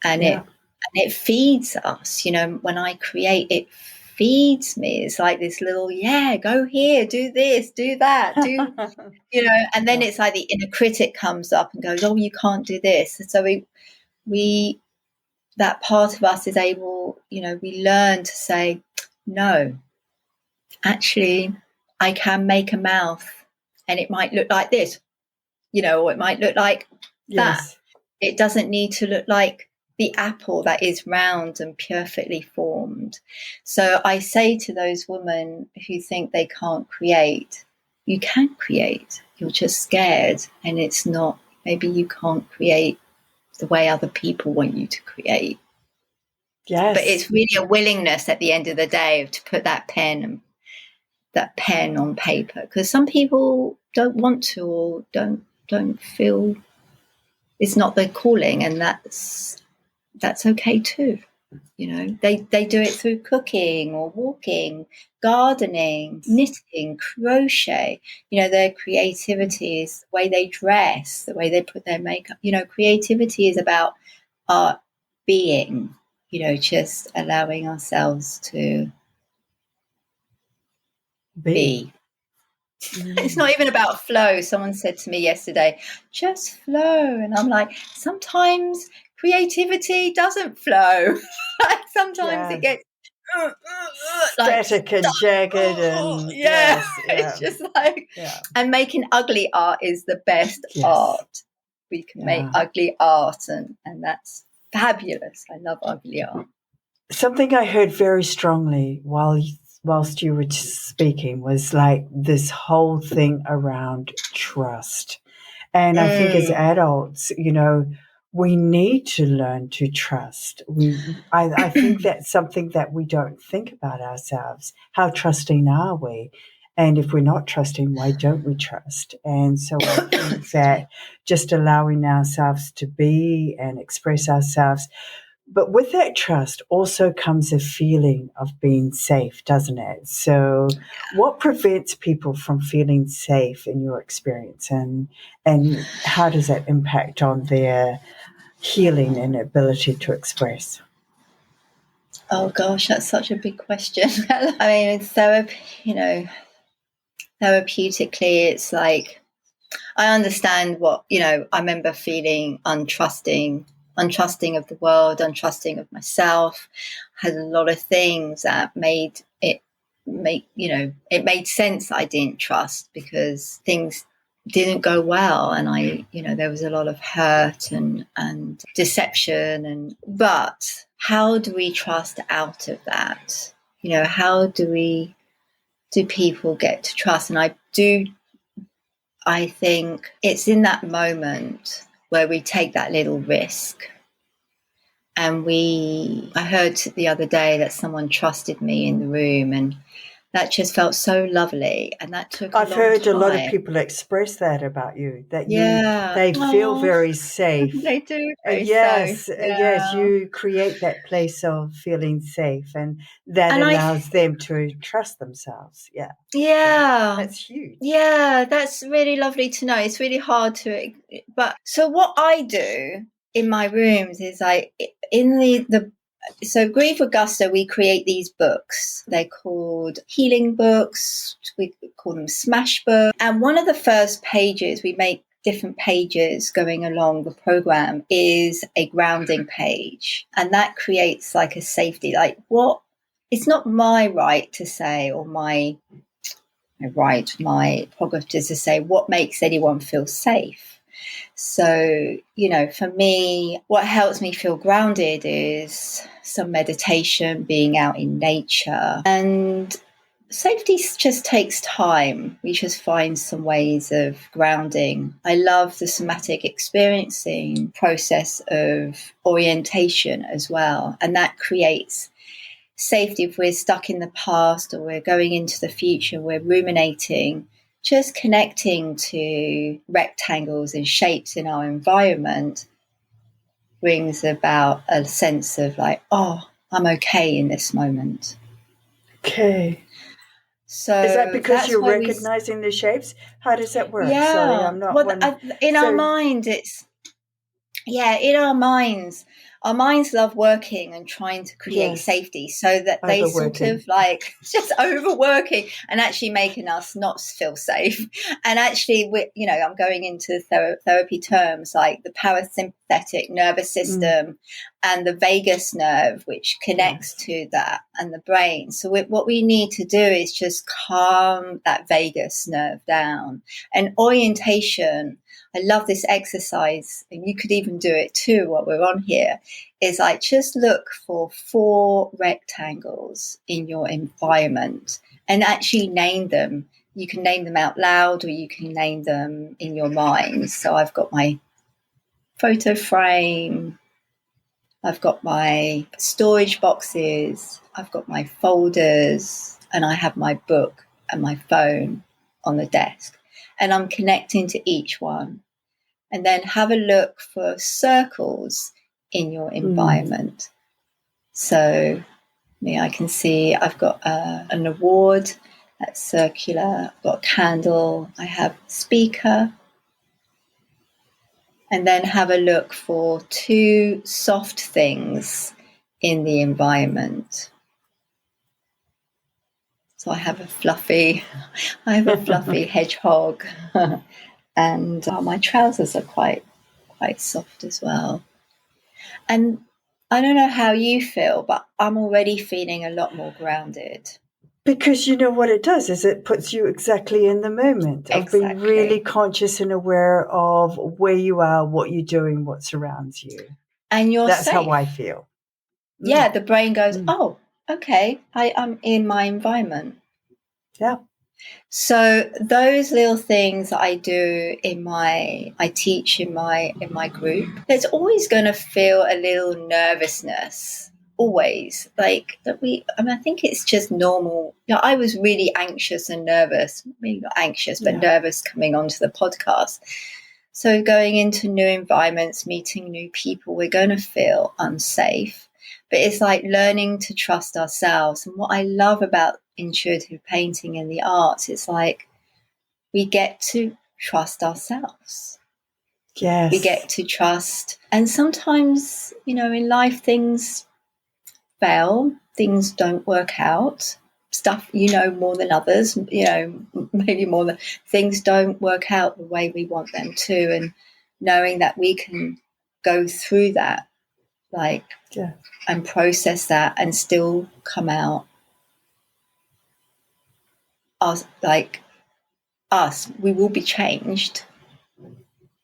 And it feeds us, when I create, it feeds me. It's like this little, go here, do this, do that, and then it's like the inner critic comes up and goes, oh, you can't do this. And so we that part of us is able, we learn to say, no, actually, I can make a mouth, and it might look like this, or it might look like that. It doesn't need to look like the apple that is round and perfectly formed. So I say to those women who think they can't create, you can create. You're just scared, and it's not, maybe you can't create the way other people want you to create. Yes. But it's really a willingness at the end of the day to put that pen on paper, because some people don't want to, or don't feel it's not their calling, and that's okay too. They do it through cooking or walking, gardening, knitting, crochet. Their creativity is the way they dress, the way they put their makeup. Creativity is about art being, just allowing ourselves to be. It's not even about flow. Someone said to me yesterday, just flow. And I'm like, sometimes creativity doesn't flow. Sometimes it gets static and jagged, and it's just like, and making ugly art is the best art. We can make ugly art, and that's fabulous. I love ugly art. Something I heard very strongly whilst you were speaking was like this whole thing around trust. And I think as adults, we need to learn to trust. I think that's something that we don't think about ourselves. How trusting are we? And if we're not trusting, why don't we trust? And so I think that just allowing ourselves to be and express ourselves. But with that trust also comes a feeling of being safe, doesn't it? So what prevents people from feeling safe in your experience? And how does that impact on their healing and ability to express? Oh gosh, that's such a big question. I mean, it's so, therapeutically, it's like, I understand what, I remember feeling untrusting of the world, untrusting of myself, had a lot of things that made it made sense I didn't trust because things didn't go well, and there was a lot of hurt and deception, but how do we trust out of that? How do people get to trust? And I think it's in that moment where we take that little risk. And I heard the other day that someone trusted me in the room, and that just felt so lovely. And that took I've heard a lot of people express that about you, that they feel very safe. They do. Yes, you create that place of feeling safe, and that allows them to trust themselves. Yeah. Yeah. So that's huge. Yeah, that's really lovely to know. It's really hard but so what I do in my rooms is so Grief Augusta, we create these books. They're called healing books. We call them smash books. And one of the first pages, we make different pages going along the program, is a grounding page. And that creates like a safety, it's not my right to say, or my prerogative to say what makes anyone feel safe. So, for me, what helps me feel grounded is some meditation, being out in nature. And safety just takes time. We just find some ways of grounding. I love the somatic experiencing process of orientation as well. And that creates safety. If we're stuck in the past or we're going into the future, we're ruminating, just connecting to rectangles and shapes in our environment brings about a sense of I'm okay in this moment. Okay. So is that because you're recognizing the shapes? How does that work? Yeah. Sorry, I'm not our mind, our minds love working and trying to create safety, so that they sort of just overworking and actually making us not feel safe. And actually, I'm going into therapy terms like the parasympathetic nervous system and the vagus nerve, which connects to that, and the brain. So what we need to do is just calm that vagus nerve down. And orientation, I love this exercise, and you could even do it too while we're on here, is just look for 4 rectangles in your environment and actually name them. You can name them out loud, or you can name them in your mind. So I've got my photo frame, I've got my storage boxes, I've got my folders, and I have my book and my phone on the desk. And I'm connecting to each one. And then have a look for circles in your environment. So I can see I've got an award that's circular, I've got a candle, I have speaker. And then have a look for 2 soft things in the environment. So I have a fluffy hedgehog. And my trousers are quite soft as well. And I don't know how you feel, but I'm already feeling a lot more grounded. Because you know what it does is it puts you exactly in the moment of being really conscious and aware of where you are, what you're doing, what surrounds you. And That's safe. how I feel. Yeah, the brain goes, oh, okay, I'm in my environment. Yeah. So those little things that I do I teach in my group, there's always going to feel a little nervousness, always. Like that I think it's just normal. I was really anxious and nervous, maybe not anxious, but nervous coming onto the podcast. So going into new environments, meeting new people, we're going to feel unsafe. But it's like learning to trust ourselves. And what I love about intuitive painting and the arts, it's like we get to trust ourselves. Yes. We get to trust. And sometimes, in life, things fail, things don't work out. Stuff, more than others, maybe more than things don't work out the way we want them to. And knowing that we can go through that, and process that and still come out us, we will be changed,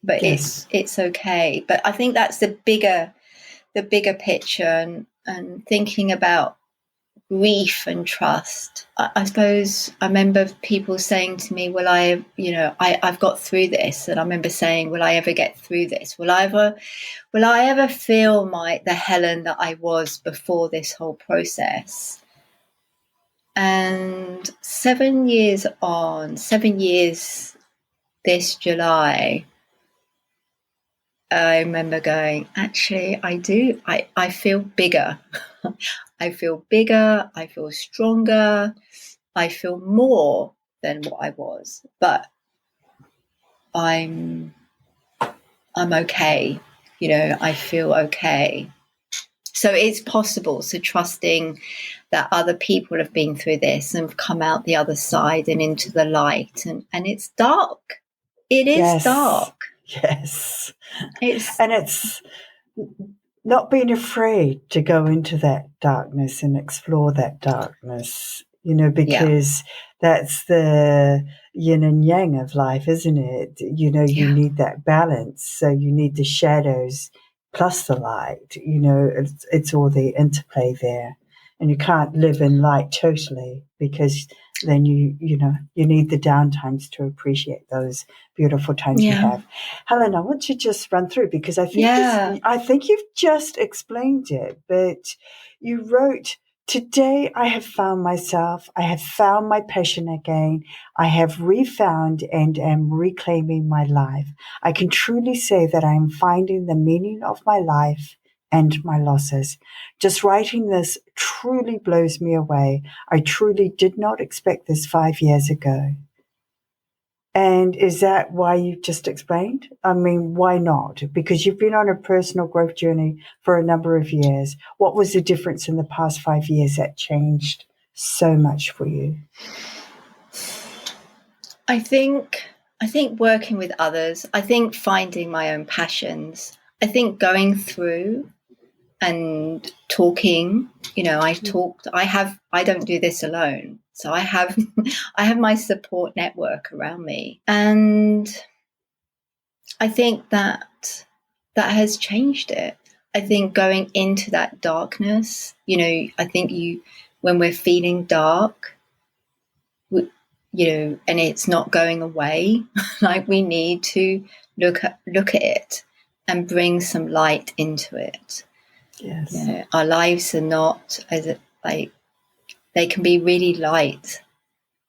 but it's okay. But I think that's the bigger picture, and thinking about grief and trust. I suppose I remember people saying to me, "Will I've got through this," and I remember saying, "Will I ever get through this? Will I ever feel the Helen that I was before this whole process?" And 7 years this July, I remember going, actually, I do. I feel bigger. I feel bigger. I feel stronger. I feel more than what I was. But I'm okay. I feel okay. So it's possible. So trusting that other people have been through this and have come out the other side and into the light. And it's dark. It is dark. Yes. It's not being afraid to go into that darkness and explore that darkness, because that's the yin and yang of life, isn't it? You need that balance. So you need the shadows plus the light, it's all the interplay there. And you can't live in light totally, because then you need the downtimes to appreciate those beautiful times you have. Helen, I want you to just run through, because I think you've just explained it, but you wrote, "Today I have found myself. I have found my passion again. I have refound and am reclaiming my life. I can truly say that I am finding the meaning of my life and my losses. Just writing this truly blows me away. I truly did not expect this 5 years ago." And is that why you just explained? I mean, why not? Because you've been on a personal growth journey for a number of years. What was the difference in the past 5 years that changed so much for you? I think working with others, I think finding my own passions, I think going through and talking, I don't do this alone. So I have my support network around me. And I think that has changed it. I think going into that darkness, I think when we're feeling dark, and it's not going away, like we need to look at it and bring some light into it. Yes. Our lives are not they can be really light,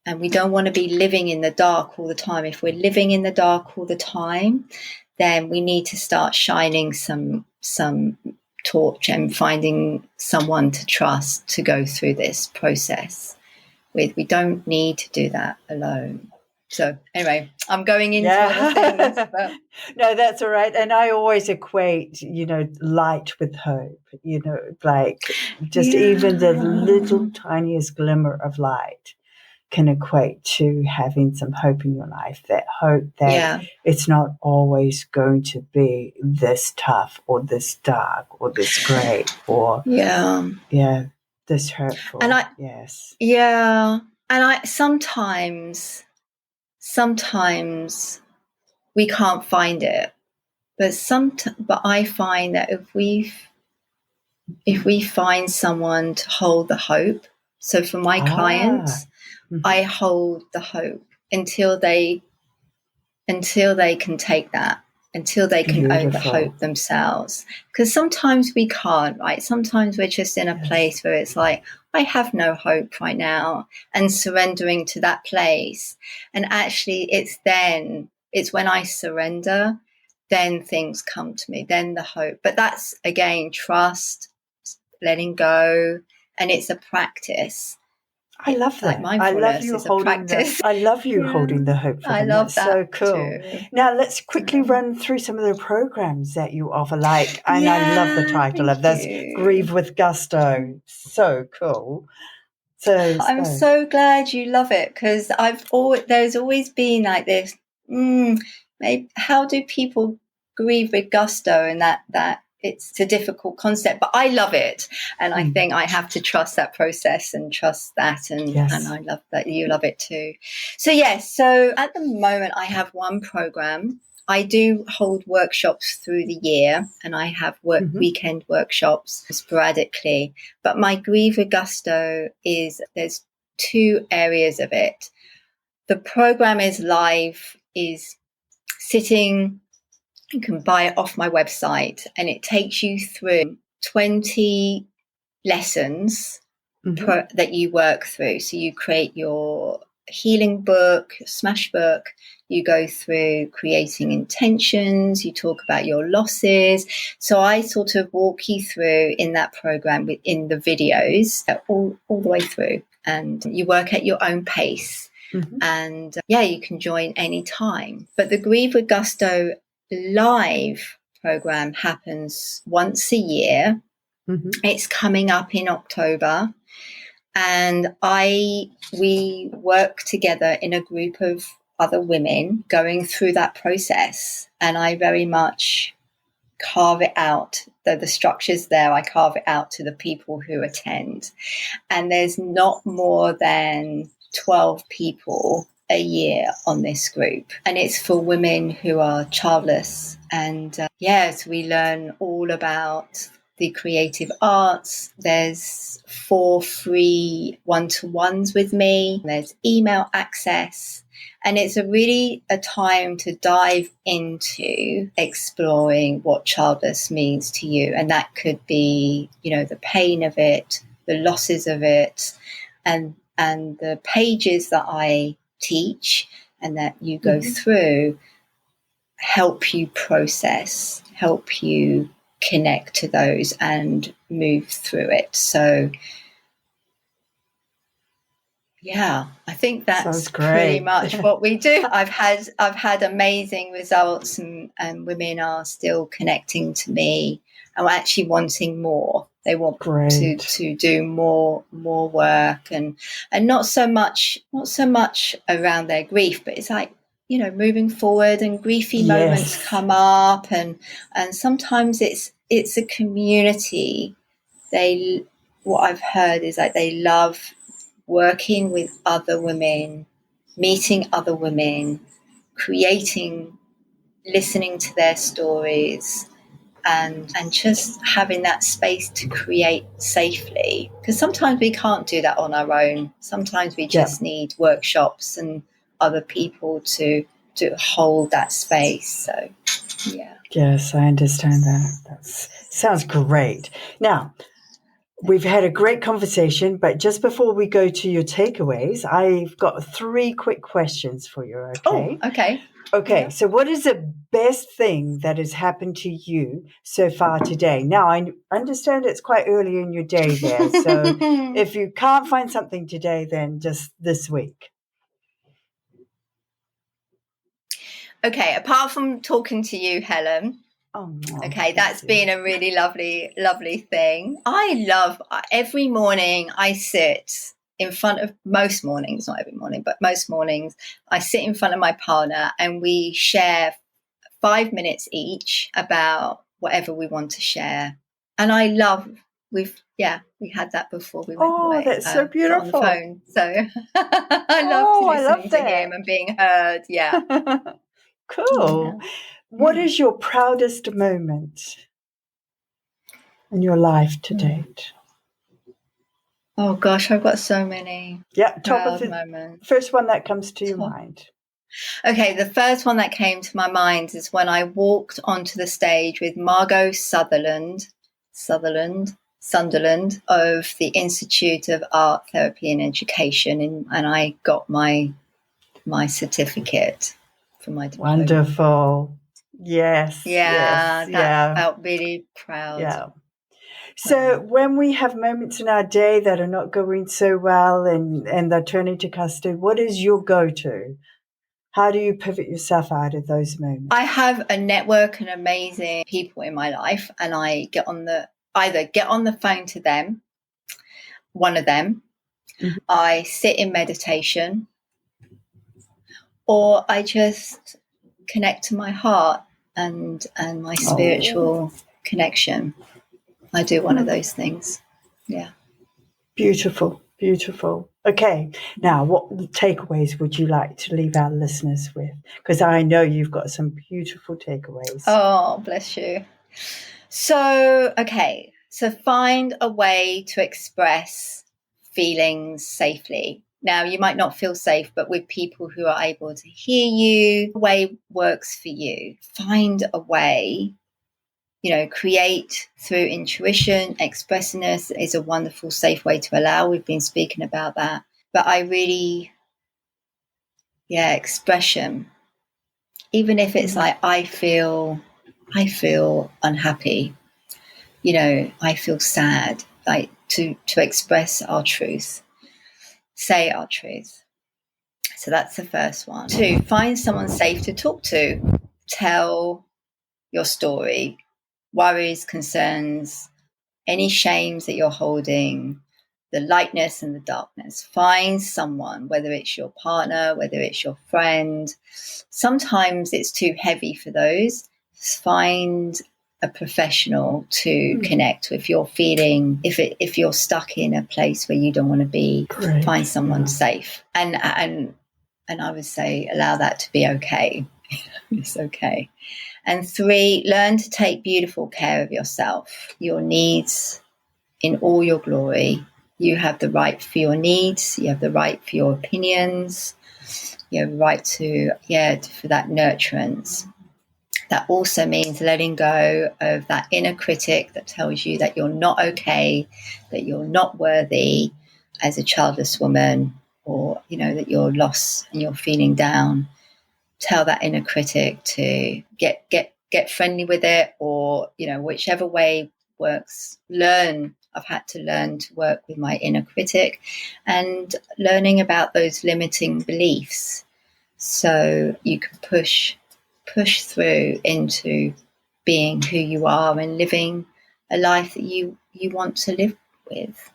and we don't want to be living in the dark all the time. If we're living in the dark all the time, then we need to start shining some torch and finding someone to trust to go through this process with. We don't need to do that alone. So anyway, I'm going into other things. But... No, that's all right. And I always equate, light with hope, even the little tiniest glimmer of light can equate to having some hope in your life, that hope that it's not always going to be this tough or this dark or this great or this hurtful. And I sometimes we can't find it, but I find that if we find someone to hold the hope. So for my clients, I hold the hope until they can take that, until they can own the hope themselves. Because sometimes we can't, right? Sometimes we're just in a place where it's like, I have no hope right now, and surrendering to that place. And actually it's when I surrender, then things come to me, then the hope. But that's, again, trust, letting go, and it's a practice. I love that. Like mindfulness, I love you holding the hope for them. I love That's so cool. Too. Now let's quickly run through some of the programs that you offer. And I love the title of this, Grieve with Gusto. So cool. So I'm so glad you love it, because there's always been like this. Maybe, how do people grieve with gusto? And that it's a difficult concept, but I love it, and I think I have to trust that process and trust that, and I love that you love it too. So so at the moment I have one program. I do hold workshops through the year, and I have weekend workshops sporadically. But my Grieve with Gusto there's two areas of it. The program is live, is sitting. You can buy it off my website, and it takes you through 20 lessons that you work through. So you create your healing book, your smash book. You go through creating intentions. You talk about your losses. So I sort of walk you through in that program, in the videos, all the way through. And you work at your own pace. And you can join any time. But the Grieve with Gusto live program happens once a year. It's coming up in October, and we work together in a group of other women going through that process, and I very much carve it out. The structure's there, I carve it out to the people who attend, and there's not more than 12 people a year on this group, and it's for women who are childless. And so we learn all about the creative arts. There's 4 free one-to-ones with me. There's email access, and it's a time to dive into exploring what childless means to you. And that could be, the pain of it, the losses of it, and the pages that I teach and that you go through help you process, help you connect to those and move through it. So I think that's pretty much what we do. I've had amazing results, and women are still connecting to me and actually wanting more. They want to do more work, and not so much around their grief, but it's like, moving forward, and griefy moments come up, and sometimes it's a community. What I've heard is like they love working with other women, meeting other women, listening to their stories, and just having that space to create safely. Because sometimes we can't do that on our own. Sometimes we just need workshops and other people to hold that space. So, Yes, I understand that. That sounds great. Now, we've had a great conversation, but just before we go to your takeaways, I've got 3 quick questions for you, okay? Oh, okay. Okay, so what is the best thing that has happened to you so far today? Now, I understand it's quite early in your day there, so if you can't find something today, then just this week. Okay, apart from talking to you, Helen. Okay, that's been a really lovely thing. I love every morning I sit in front of, most mornings, not every morning, but most mornings, I sit in front of my partner and we share 5 minutes each about whatever we want to share. And I love, we had that before we went away. That's so beautiful. On the phone. So I love listening to him and being heard. Yeah. Cool. Yeah. What is your proudest moment in your life to date? Oh gosh, I've got so many Yeah, top of proud the moments. first one that comes to your mind. Okay, the first one that came to my mind is when I walked onto the stage with Margot Sunderland of the Institute of Art, Therapy and Education, and I got my certificate for my diploma. Wonderful. Yes. Yeah, Yes. that felt really proud. Yeah. So when we have moments in our day that are not going so well and they're turning to custard, what is your go-to? How do you pivot yourself out of those moments? I have a network of amazing people in my life, and I either get on the phone to them, one of them, I sit in meditation, or I just connect to my heart and my spiritual connection. I do one of those things. Yeah. Beautiful, beautiful. Okay, now what takeaways would you like to leave our listeners with? Because I know you've got some beautiful takeaways. Oh, bless you. So, okay, so find a way to express feelings safely. Now, you might not feel safe, but with people who are able to hear you, the way works for you. Find a way, create through intuition. Expressiveness is a wonderful, safe way to allow. We've been speaking about that. But I really, expression. Even if it's like, I feel unhappy, I feel sad, like to express our truth, say our truth. So that's the first one. 2, find someone safe to talk to. Tell your story, worries, concerns, any shames that you're holding, the lightness and the darkness. Find someone, whether it's your partner, whether it's your friend. Sometimes it's too heavy for those. Find a professional to connect. If you're feeling, if you're stuck in a place where you don't want to be, Great. find someone safe. And I would say allow that to be okay. It's okay. And 3, learn to take beautiful care of yourself, your needs in all your glory. You have the right for your needs. You have the right for your opinions. You have the right for that nurturance. That also means letting go of that inner critic that tells you that you're not okay, that you're not worthy as a childless woman, or, that you're lost and you're feeling down. Tell that inner critic to get friendly with it, or, whichever way works. I've had to learn to work with my inner critic and learning about those limiting beliefs so you can push through into being who you are and living a life that you want to live with.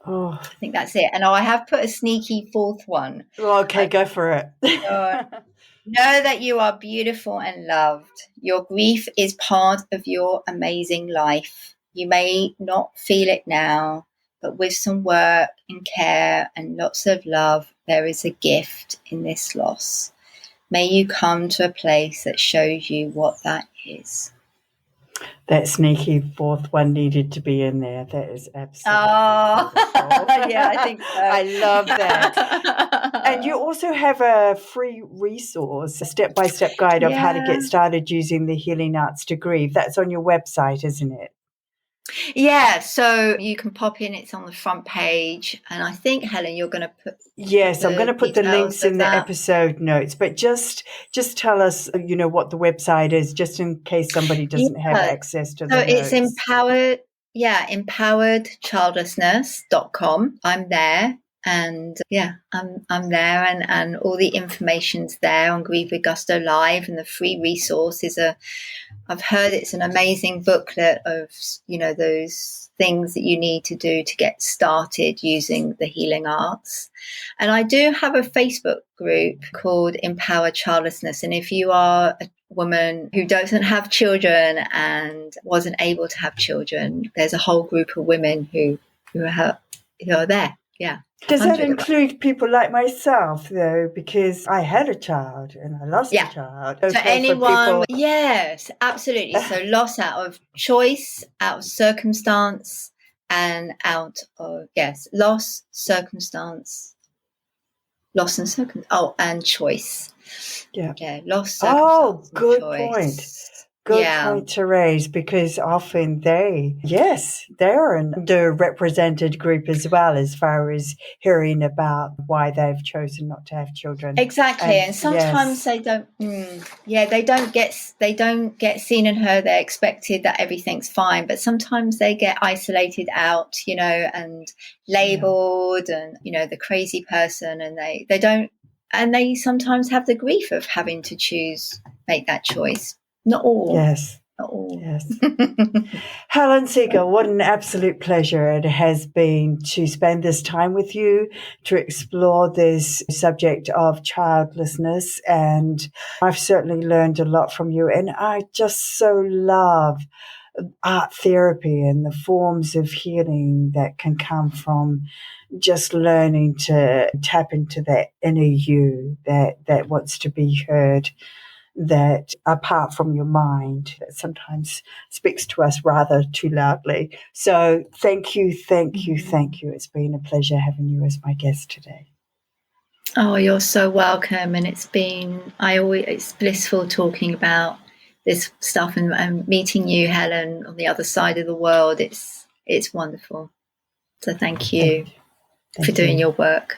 Oh, I think that's it. And I have put a sneaky 4th one. Okay, go for it. Know that you are beautiful and loved. Your grief is part of your amazing life. You may not feel it now, but with some work and care and lots of love, there is a gift in this loss. May you come to a place that shows you what that is. That sneaky 4th one needed to be in there. That is absolutely beautiful. Yeah, I think so. I love that. And you also have a free resource, a step-by-step guide of how to get started using the healing arts to grieve. That's on your website, isn't it? Yeah, so you can pop in, it's on the front page, and I think, Helen, you're going to put Yes, I'm going to put the links in the that. episode notes, but just tell us, what the website is, just in case somebody doesn't have access to the notes. So it's empoweredchildlessness.com. I'm there. And I'm there, and all the information's there on Grieve with Gusto Live, and the free resources are. I've heard it's an amazing booklet of those things that you need to do to get started using the healing arts. And I do have a Facebook group called Empower Childlessness, and if you are a woman who doesn't have children and wasn't able to have children, there's a whole group of women who are there. Yeah. Does that include people like myself, though? Because I had a child and I lost a child. So anyone, yes, absolutely. So loss out of choice, out of circumstance, and out of, loss, circumstance, and choice. Yeah. Loss, circumstance, and good choice. point. Good point to raise, because often they're an underrepresented group as well, as far as hearing about why they've chosen not to have children. Exactly, and sometimes they don't. They don't get seen and heard. They're expected that everything's fine, but sometimes they get isolated out, and labelled, and the crazy person, and they don't, and they sometimes have the grief of having to make that choice. Not all. Yes. Not all. Yes. Helen Segal, what an absolute pleasure it has been to spend this time with you, to explore this subject of childlessness. And I've certainly learned a lot from you. And I just so love art therapy and the forms of healing that can come from just learning to tap into that inner you that wants to be heard, that apart from your mind, that sometimes speaks to us rather too loudly. So thank you. It's been a pleasure having you as my guest today. Oh, you're so welcome. And it's blissful talking about this stuff and meeting you, Helen, on the other side of the world. It's wonderful. So thank you for doing your work.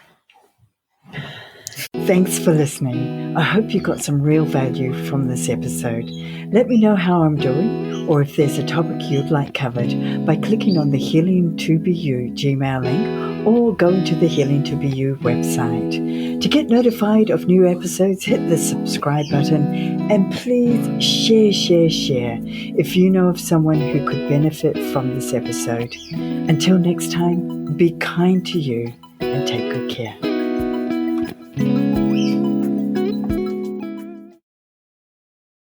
Thanks for listening. I hope you got some real value from this episode. Let me know how I'm doing, or if there's a topic you'd like covered, by clicking on the Healing to Be You Gmail link, or going to the Healing to Be You website. To get notified of new episodes, hit the subscribe button, and please share if you know of someone who could benefit from this episode. Until next time, be kind to you and take good care.